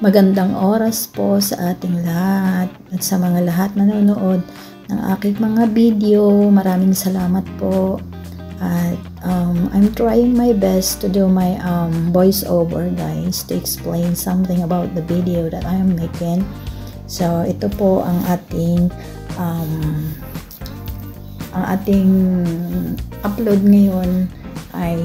Magandang oras po sa ating lahat at sa mga lahat na nanonood ng aking mga video. Maraming salamat po. At I'm trying my best to do my voiceover, guys, to explain something about the video that I am making. So ito po ang ating upload ngayon ay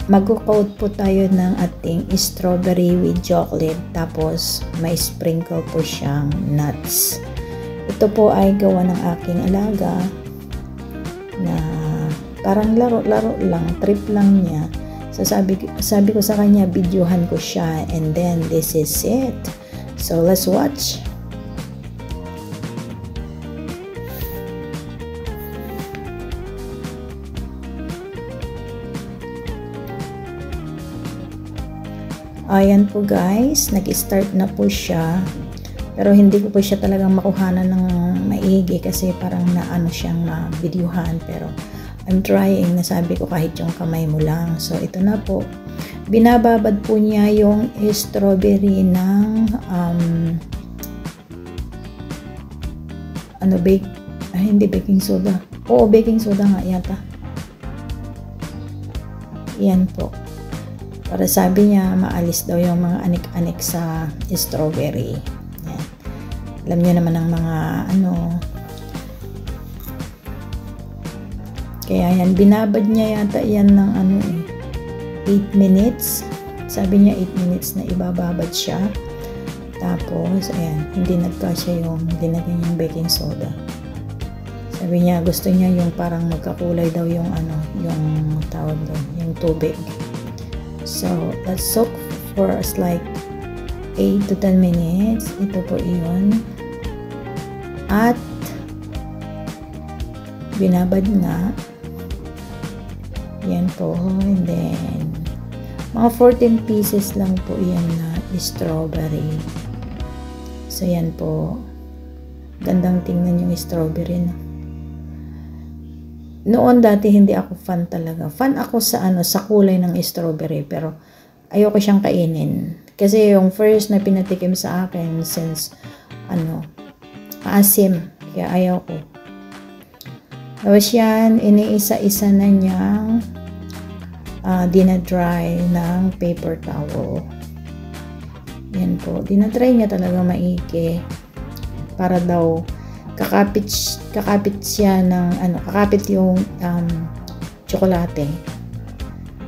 mag-coat po tayo ng ating strawberry with chocolate, tapos may sprinkle po siyang nuts. Ito po ay gawa ng aking alaga na parang laro-laro lang, trip lang niya. So sabi ko sa kanya, videohan ko siya, and then this is it. So let's watch. Ayan po guys, nag-start na po siya. Pero hindi ko po siya talagang makuhanan ng maigi kasi parang naano siyang ma-videohan. Pero I'm trying, nasabi ko kahit yung kamay mo lang. So ito na po. Binababad po niya yung strawberry ng hindi baking soda. Oo, baking soda nga yata. Yan po. Para sabi niya, maalis daw yung mga anik-anik sa strawberry. Yan. Alam niyo naman ang mga Kaya yan, binabad niya yata yan ng 8 minutes. Sabi niya 8 minutes na ibababad siya. Tapos, ayan, hindi nagkasya yung dinagyan yung baking soda. Sabi niya, gusto niya yung parang magkakulay daw yung yung tawag doon, yung tubig. So, let's soak for like 8 to 10 minutes. Ito po iyon. At binabad nga. Yan po. And then, mga 14 pieces lang po yan na strawberry. So, yan po. Gandang tingnan yung strawberry, no? Noon dati hindi ako fan talaga. Fan ako sa sa kulay ng strawberry, pero ayoko siyang kainin. Kasi yung first na pinatikim sa akin since asim, kaya ayaw ko. Tapos yan, iniisa-isa na niyang dinadry ng paper towel. Yan po, dinadry niya talaga maigi para daw kakapit siya ng kakapit yung tsokolate.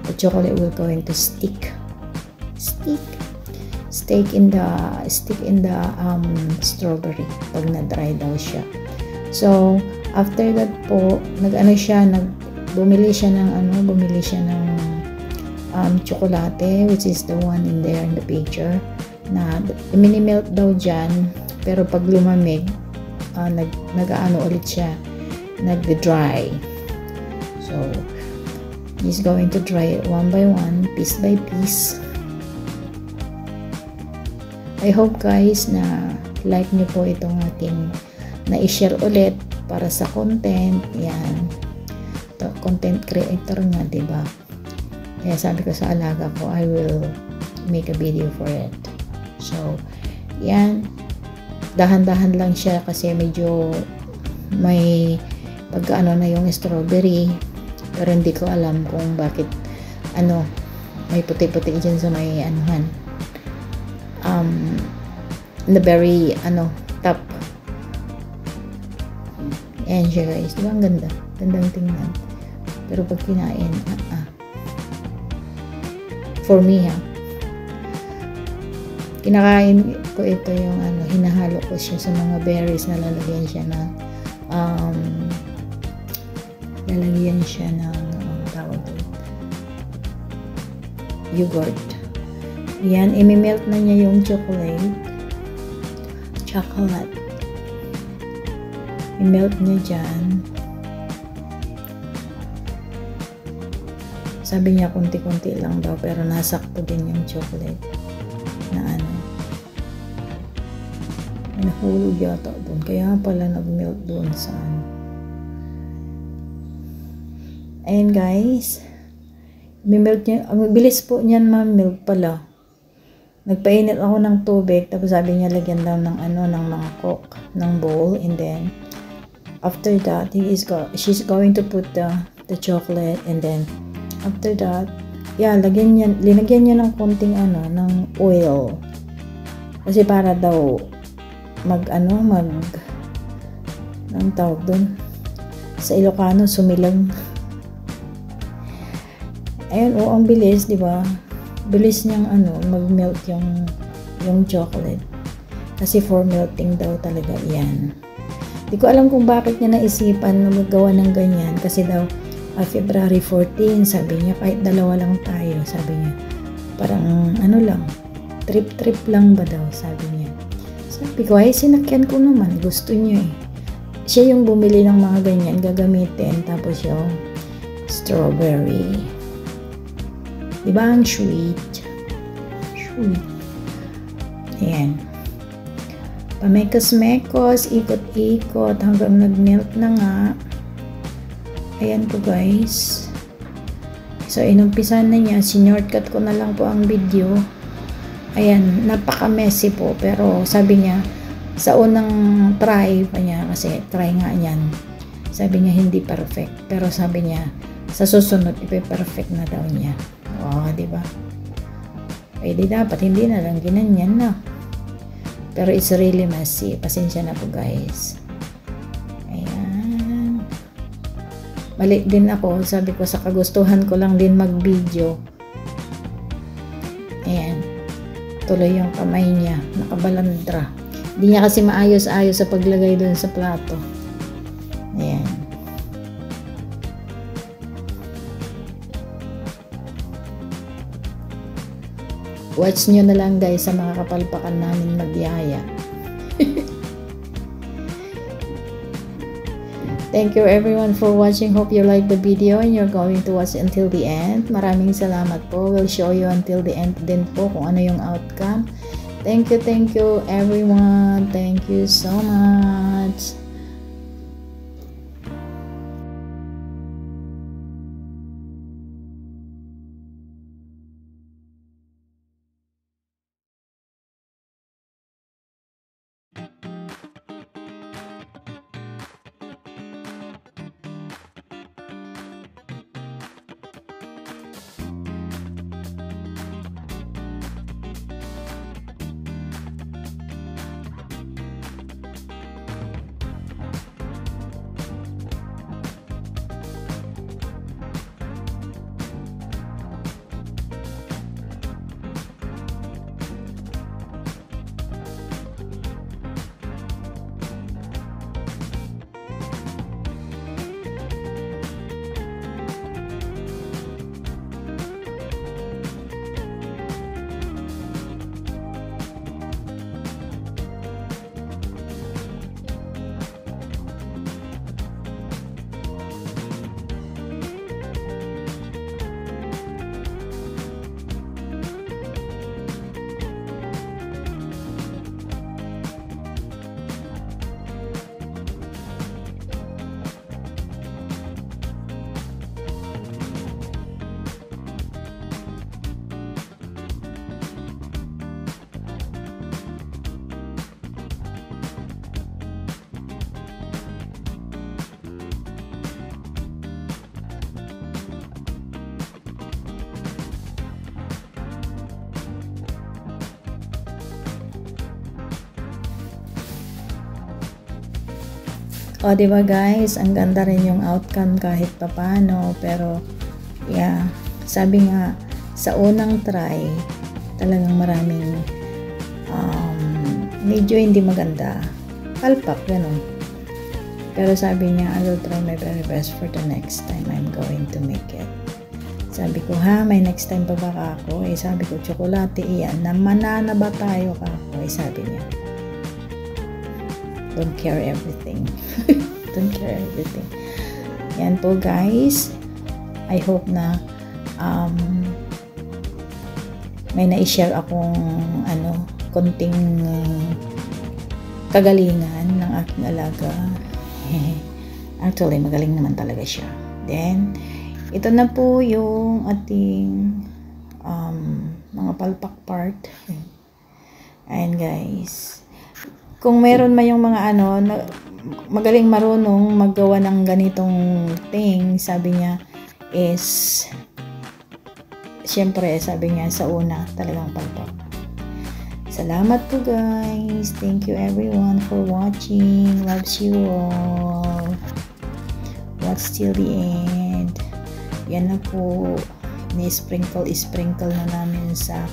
The chocolate will going to stick in the strawberry pag na-dry daw siya. So after that po, bumili siya ng tsokolate, which is the one in there in the picture, na mini-melt daw dyan, pero pag lumamig ulit siya, nag-dry. So he's going to dry it one by one, piece by piece. I hope guys na like niyo po itong aking na-share ulit para sa content. Yan, content creator nga, diba? Kaya sabi ko sa alaga ko, I will make a video for it. So yan, dahan-dahan lang siya kasi medyo may pagkaano na yung strawberry, pero hindi ko alam kung bakit may puti-puti dyan sa may the very top. Ayan siya guys, diba ang ganda? Gandang tingnan. Pero pag kinain, for me kinakain ko ito yung hinahalo ko siya sa mga berries na lalagyan siya ng tawag doon, yogurt. Yan, imimelt na niya yung chocolate. I-melt niya dyan. Sabi niya kunti-kunti lang daw, pero nasakto din yung chocolate na nahulog yata doon. Kaya pala nag-melt doon sa Ayan guys. Mimelt niya. Ang bilis po niyan ma-melt pala. nagpainit ako ng tubig, tapos sabi niya lagyan daw ng ng mga coke, ng bowl, and then after that, she's going to put the chocolate, and then after that, linagyan niya ng konting ng oil. Kasi para daw ang tawag doon sa Ilocano, sumilang. Ayun, ang bilis, di ba? Bilis niyang mag-melt yung chocolate. Kasi for melting daw talaga yan. Di ko alam kung bakit niya naisipan na magawa ng ganyan. Kasi daw, February 14, sabi niya, kahit dalawa lang tayo, sabi niya. Parang lang, trip lang ba daw, sabi niya. Sabi ko, ay sinakyan ko naman, gusto niya eh. Siya yung bumili ng mga ganyan, gagamitin, tapos yung strawberry. Diba ang sweet? Ayan. Pamekos-mekos, ikot-ikot, hanggang nag-melt na nga. Ayan po guys. So, inumpisan na niya. Sinyortcut ko na lang po ang video. Ayan, napaka-messy po. Pero sabi niya, sa unang try pa niya, kasi try nga niyan, sabi niya hindi perfect. Pero sabi niya, sa susunod, ipe-perfect na daw niya. Diba? Pwede dapat, hindi na lang ginanyan na. Pero it's really messy. Pasensya na po guys. Ayan. Mali din ako. Sabi ko, sa kagustuhan ko lang din mag-video. Ayan. Tuloy yung kamay niya. Nakabalandra. Hindi niya kasi maayos-ayos sa paglagay dun sa plato. Ayan. Watch nyo na lang guys sa mga kapalpakan namin magyaya. Thank you everyone for watching. Hope you like the video and you're going to watch until the end. Maraming salamat po. We'll show you until the end din po kung ano yung outcome. Thank you everyone. Thank you so much. Diba guys, ang ganda rin yung outcome kahit papano. Pero, yeah, sabi nga, sa unang try, talagang maraming medyo hindi maganda. Palpak, ganun. Pero sabi niya, I will try my very best for the next time I'm going to make it. Sabi ko, may next time pa ba ako? Sabi ko, tsokolate iyan. Manana ba tayo ako? Sabi niya. Don't care everything. Don't care everything. Yan po guys. I hope na may na-share akong konting kagalingan ng aking alaga. Actually, magaling naman talaga siya. Then, ito na po yung ating mga palpak part. Ayan guys. Kung meron yung mga ano, magaling marunong maggawa ng ganitong thing, sabi niya is, syempre sabi niya sa una talagang palpak. Salamat po guys. Thank you everyone for watching. Loves you all. Watch till the end. Yan na po. Ni-sprinkle na namin sa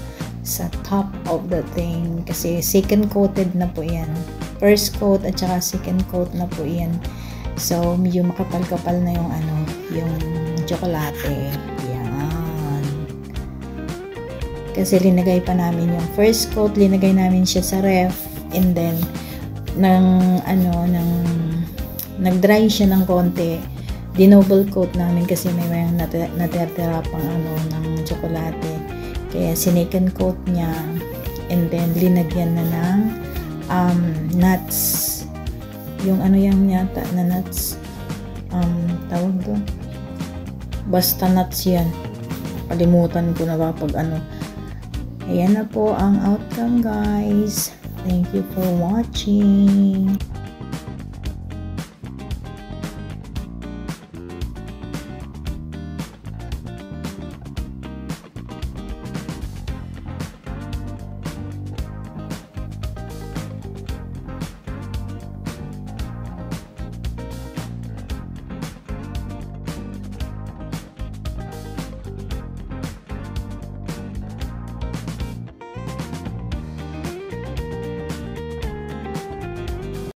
top of the thing. Kasi second coated na po yan. First coat at saka second coat na po yan. So, medyo makapal-kapal na yung ano, yung tsokolate. Yan. Kasi linagay pa namin yung first coat, linagay namin siya sa ref, and then nag-dry siya ng konti. Dinoble coat namin kasi may natitira pang ano ng tsokolate. Kaya sinecond coat niya, and then linagyan na ng nuts. Yung ano yung yata na nuts, tawag doon, basta nuts yan, kalimutan ko na ba pag ano. Ayan na po ang outcome guys. Thank you for watching.